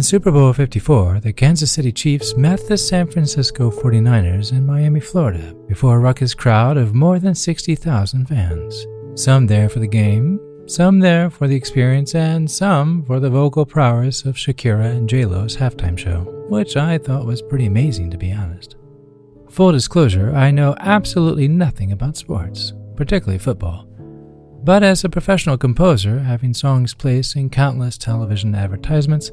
In Super Bowl 54, the Kansas City Chiefs met the San Francisco 49ers in Miami, Florida, before a ruckus crowd of more than 60,000 fans. Some there for the game, some there for the experience, and some for the vocal prowess of Shakira and J-Lo's halftime show, which I thought was pretty amazing, to be honest. Full disclosure, I know absolutely nothing about sports, particularly football. But as a professional composer, having songs placed in countless television advertisements,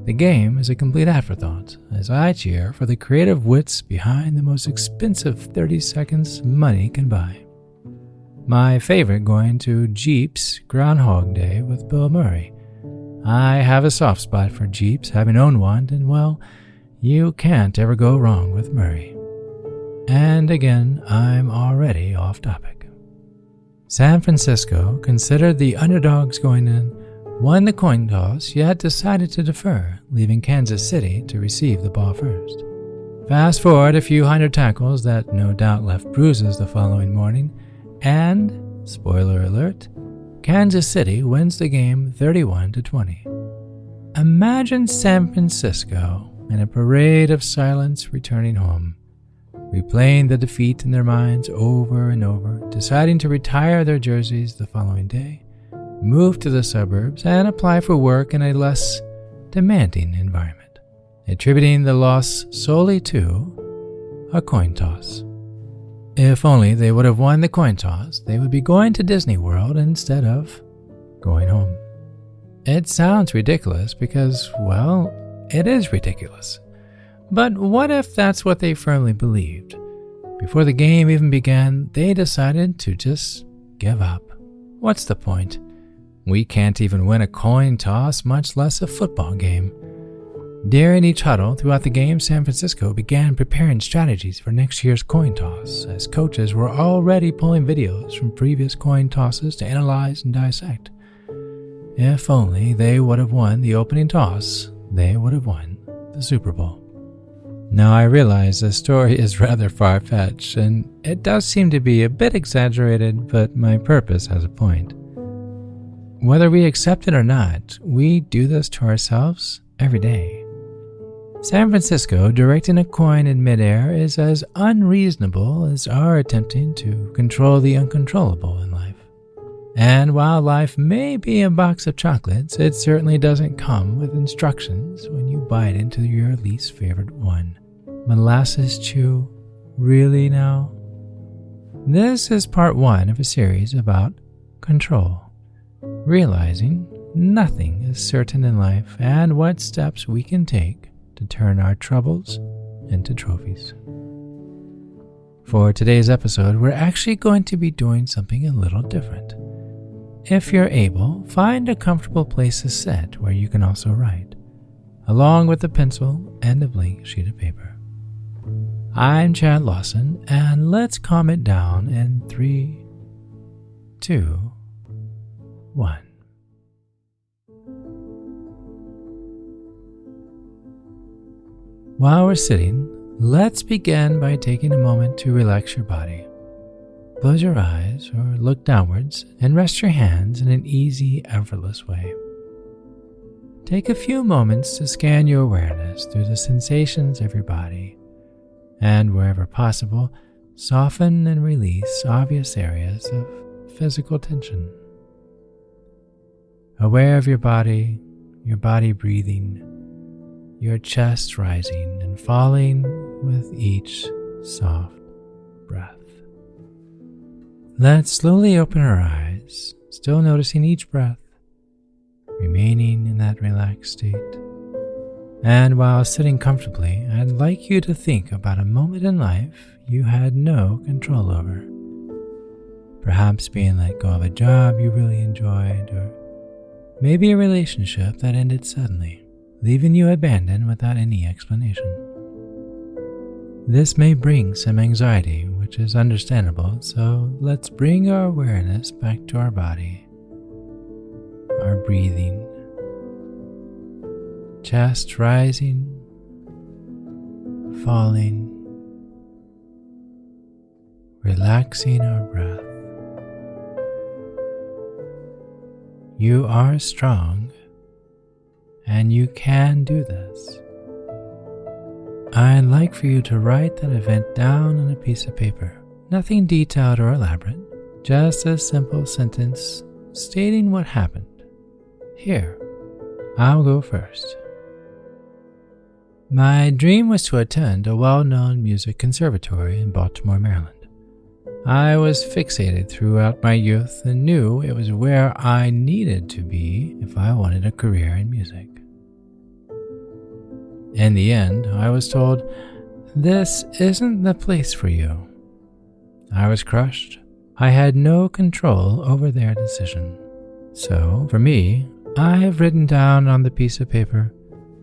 the game is a complete afterthought, as I cheer for the creative wits behind the most expensive 30 seconds money can buy. My favorite going to Jeep's Groundhog Day with Bill Murray. I have a soft spot for Jeeps, having owned one, and well, you can't ever go wrong with Murray. And again, I'm already off topic. San Francisco, considered the underdogs going in, won the coin toss, yet decided to defer, leaving Kansas City to receive the ball first. Fast forward a few hundred tackles that no doubt left bruises the following morning, and, spoiler alert, Kansas City wins the game 31-20. Imagine San Francisco in a parade of silence returning home, replaying the defeat in their minds over and over, deciding to retire their jerseys the following day, move to the suburbs, and apply for work in a less demanding environment, attributing the loss solely to a coin toss. If only they would have won the coin toss, they would be going to Disney World instead of going home. It sounds ridiculous because, well, it is ridiculous. But what if that's what they firmly believed? Before the game even began, they decided to just give up. What's the point? We can't even win a coin toss, much less a football game. During each huddle throughout the game, San Francisco began preparing strategies for next year's coin toss, as coaches were already pulling videos from previous coin tosses to analyze and dissect. If only they would have won the opening toss, they would have won the Super Bowl. Now, I realize the story is rather far-fetched, and it does seem to be a bit exaggerated, but my purpose has a point. Whether we accept it or not, we do this to ourselves every day. San Francisco directing a coin in midair is as unreasonable as our attempting to control the uncontrollable in life. And while life may be a box of chocolates, it certainly doesn't come with instructions when you bite into your least favorite one. Molasses chew? Really now? This is part 1 of a series about control. Realizing nothing is certain in life and what steps we can take to turn our troubles into trophies. For today's episode, we're actually going to be doing something a little different. If you're able, find a comfortable place to sit where you can also write, along with a pencil and a blank sheet of paper. I'm Chad Lawson, and let's calm it down in 3, 2, 1. While we're sitting, let's begin by taking a moment to relax your body. Close your eyes or look downwards and rest your hands in an easy, effortless way. Take a few moments to scan your awareness through the sensations of your body, and wherever possible, soften and release obvious areas of physical tension. Aware of your body breathing, your chest rising and falling with each soft breath. Let's slowly open our eyes, still noticing each breath, remaining in that relaxed state. And while sitting comfortably, I'd like you to think about a moment in life you had no control over. Perhaps being let go of a job you really enjoyed, or maybe a relationship that ended suddenly, leaving you abandoned without any explanation. This may bring some anxiety, which is understandable, so let's bring our awareness back to our body, our breathing, chest rising, falling, relaxing our breath. You are strong and you can do this. I'd like for you to write that event down on a piece of paper. Nothing detailed or elaborate, just a simple sentence stating what happened. Here, I'll go first. My dream was to attend a well-known music conservatory in Baltimore, Maryland. I was fixated throughout my youth and knew it was where I needed to be if I wanted a career in music. In the end, I was told, "This isn't the place for you." I was crushed. I had no control over their decision. So, for me, I've written down on the piece of paper,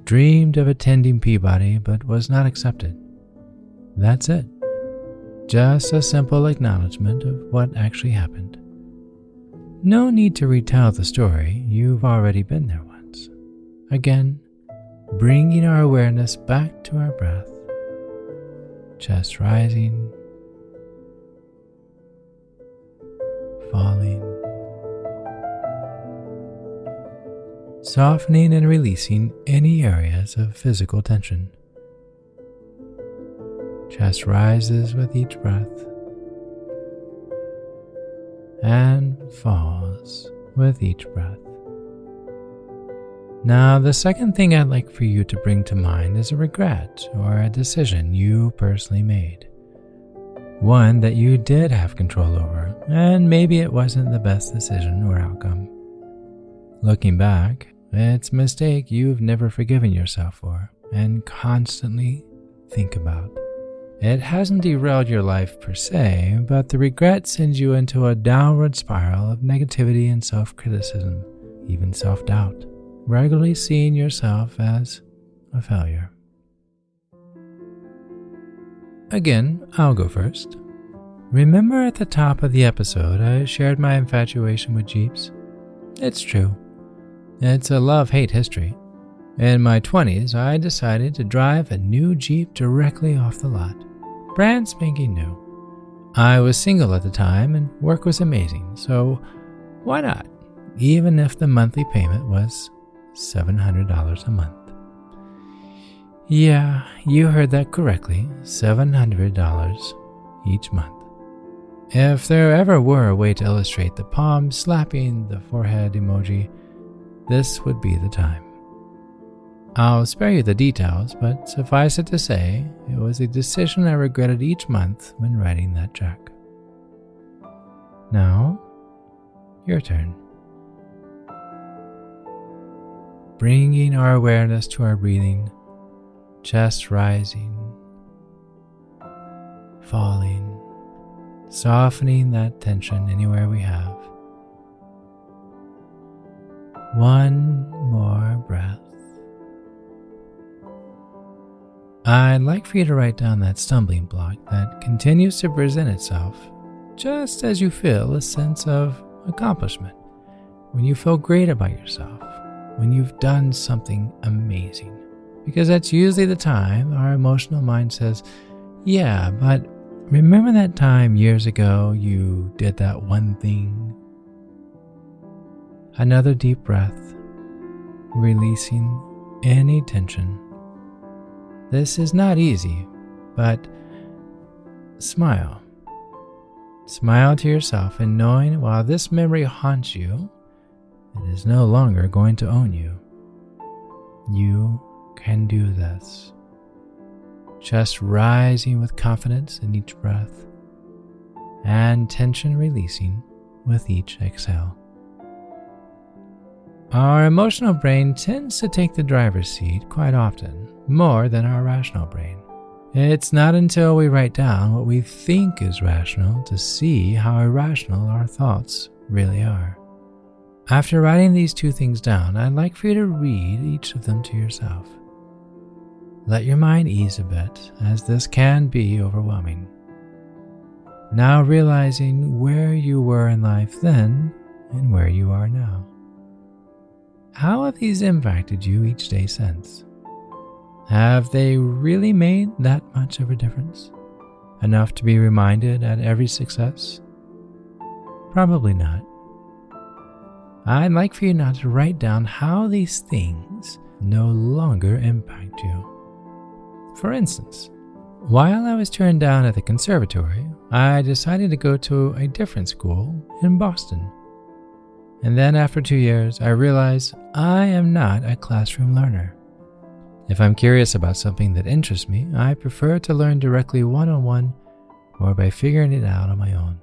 dreamed of attending Peabody but was not accepted. That's it. Just a simple acknowledgement of what actually happened. No need to retell the story, you've already been there once. Again, bringing our awareness back to our breath. Chest rising, falling, softening and releasing any areas of physical tension. Chest rises with each breath and falls with each breath. Now, the second thing I'd like for you to bring to mind is a regret or a decision you personally made. One that you did have control over, and maybe it wasn't the best decision or outcome. Looking back, it's a mistake you've never forgiven yourself for and constantly think about. It hasn't derailed your life per se, but the regret sends you into a downward spiral of negativity and self-criticism, even self-doubt, regularly seeing yourself as a failure. Again, I'll go first. Remember at the top of the episode I shared my infatuation with Jeeps? It's true. It's a love-hate history. In my 20s, I decided to drive a new Jeep directly off the lot. Brand spanking new. I was single at the time and work was amazing, so why not? Even if the monthly payment was $700 a month. Yeah, you heard that correctly, $700 each month. If there ever were a way to illustrate the palm slapping the forehead emoji, this would be the time. I'll spare you the details, but suffice it to say, it was a decision I regretted each month when writing that check. Now, your turn. Bringing our awareness to our breathing, chest rising, falling, softening that tension anywhere we have. One more breath. I'd like for you to write down that stumbling block that continues to present itself just as you feel a sense of accomplishment, when you feel great about yourself, when you've done something amazing. Because that's usually the time our emotional mind says, yeah, but remember that time years ago you did that one thing? Another deep breath, releasing any tension. This is not easy, but smile. Smile to yourself and knowing while this memory haunts you, it is no longer going to own you. You can do this. Chest rising with confidence in each breath and tension releasing with each exhale. Our emotional brain tends to take the driver's seat quite often, more than our rational brain. It's not until we write down what we think is rational to see how irrational our thoughts really are. After writing these two things down, I'd like for you to read each of them to yourself. Let your mind ease a bit, as this can be overwhelming. Now realizing where you were in life then and where you are now. How have these impacted you each day since? Have they really made that much of a difference? Enough to be reminded at every success? Probably not. I'd like for you now to write down how these things no longer impact you. For instance, while I was turned down at the conservatory, I decided to go to a different school in Boston. And then after 2 years, I realized I am not a classroom learner. If I'm curious about something that interests me, I prefer to learn directly one-on-one or by figuring it out on my own.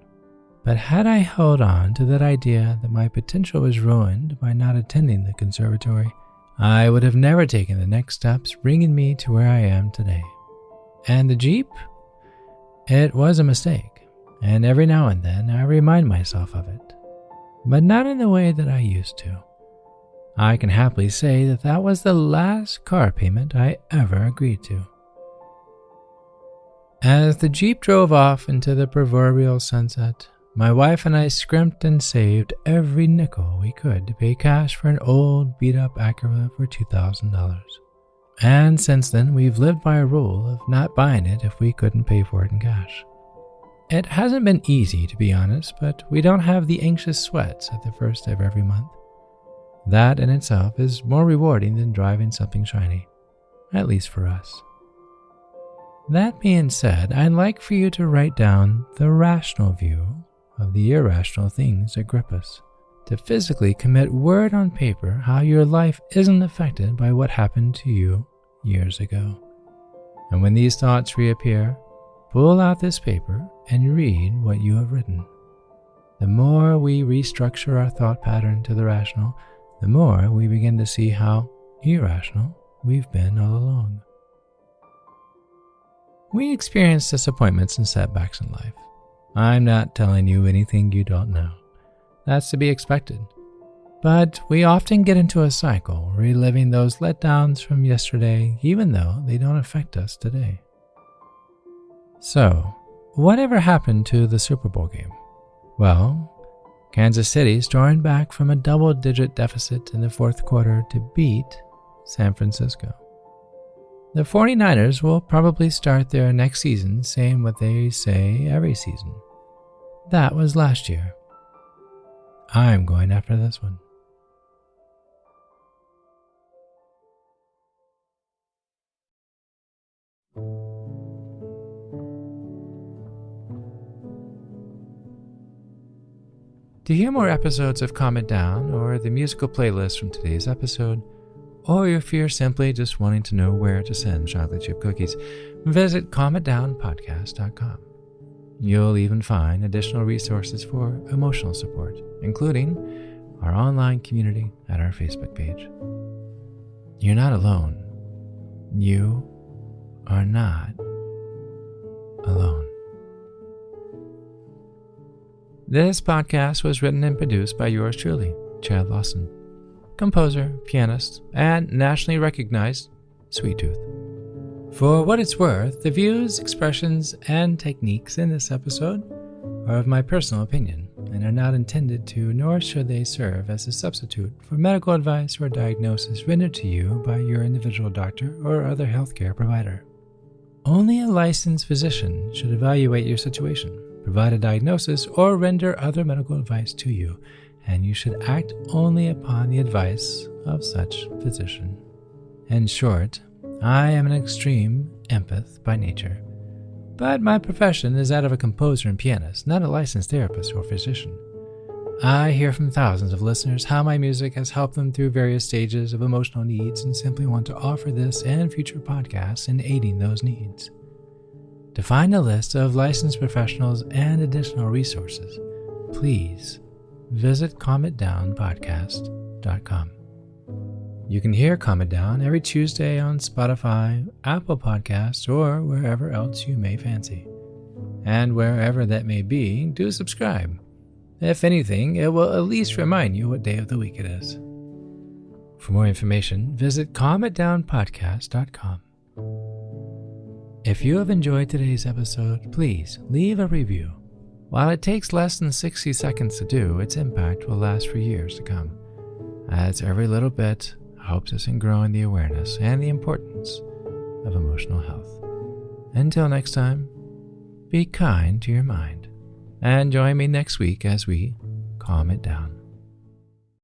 But had I held on to that idea that my potential was ruined by not attending the conservatory, I would have never taken the next steps bringing me to where I am today. And the Jeep? It was a mistake, and every now and then I remind myself of it, but not in the way that I used to. I can happily say that that was the last car payment I ever agreed to. As the Jeep drove off into the proverbial sunset, my wife and I scrimped and saved every nickel we could to pay cash for an old beat-up Acura for $2,000. And since then, we've lived by a rule of not buying it if we couldn't pay for it in cash. It hasn't been easy, to be honest, but we don't have the anxious sweats at the first of every month. That in itself is more rewarding than driving something shiny, at least for us. That being said, I'd like for you to write down the rational view of the irrational things that grip us, to physically commit word on paper how your life isn't affected by what happened to you years ago. And when these thoughts reappear, pull out this paper and read what you have written. The more we restructure our thought pattern to the rational, the more we begin to see how irrational we've been all along. We experience disappointments and setbacks in life. I'm not telling you anything you don't know. That's to be expected. But we often get into a cycle, reliving those letdowns from yesterday, even though they don't affect us today. So, whatever happened to the Super Bowl game? Well, Kansas City stormed back from a double-digit deficit in the fourth quarter to beat San Francisco. The 49ers will probably start their next season saying what they say every season. That was last year. I'm going after this one. To hear more episodes of Calm It Down or the musical playlist from today's episode, or if you're simply just wanting to know where to send chocolate chip cookies, visit calmitdownpodcast.com. You'll even find additional resources for emotional support, including our online community at our Facebook page. You're not alone. You are not alone. This podcast was written and produced by yours truly, Chad Lawson, composer, pianist, and nationally recognized Sweet Tooth. For what it's worth, the views, expressions, and techniques in this episode are of my personal opinion and are not intended to, nor should they serve as a substitute for medical advice or diagnosis rendered to you by your individual doctor or other healthcare provider. Only a licensed physician should evaluate your situation, provide a diagnosis, or render other medical advice to you, and you should act only upon the advice of such physician. In short, I am an extreme empath by nature, but my profession is that of a composer and pianist, not a licensed therapist or physician. I hear from thousands of listeners how my music has helped them through various stages of emotional needs and simply want to offer this and future podcasts in aiding those needs. To find a list of licensed professionals and additional resources, please visit calmitdownpodcast.com. You can hear Calm It Down every Tuesday on Spotify, Apple Podcasts, or wherever else you may fancy. And wherever that may be, do subscribe. If anything, it will at least remind you what day of the week it is. For more information, visit calmitdownpodcast.com. If you have enjoyed today's episode, please leave a review. While it takes less than 60 seconds to do, its impact will last for years to come, as every little bit helps us in growing the awareness and the importance of emotional health. Until next time, be kind to your mind, and join me next week as we calm it down.